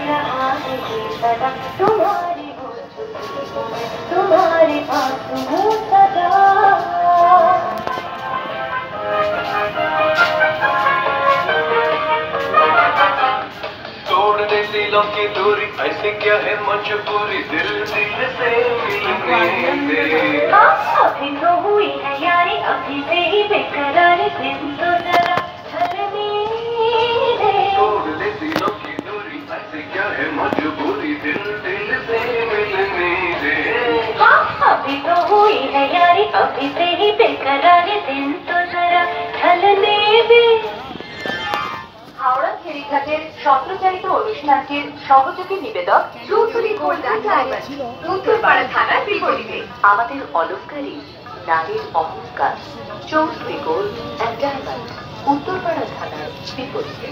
रहा है ये सदा तुम्हारी हो चुकी मैं तुम्हारे पास हूँ सदा। तोड़ दे दिलों की दूरी ऐसे क्या है मजबूरी दिल दिल से मिलने दे। अभी तो हुई है यारी अभी से ही बेकरारी दिन तो जरा ढलने दे। तोड़ दे दिलों की दूरी ऐसे क्या है मजबूरी दिल दिल से मिलने दे। अभी तो हुई है यारी अभी से ही बेकरारी दिन तो जरा ढलने दे। হাওড়া ফেরিঘাটের সম্প্রচারিত অনুষ্ঠানটির সহযোগী নিবেদক চৌধুরী গোল্ডেন ডায়মন্ড, উত্তরপাড়া থানার বিপরীতে। আমাদের অলংকারী নারীর অহংকার, Chowdhury gold and diamond, Uttarpara থানার বিপরীতে।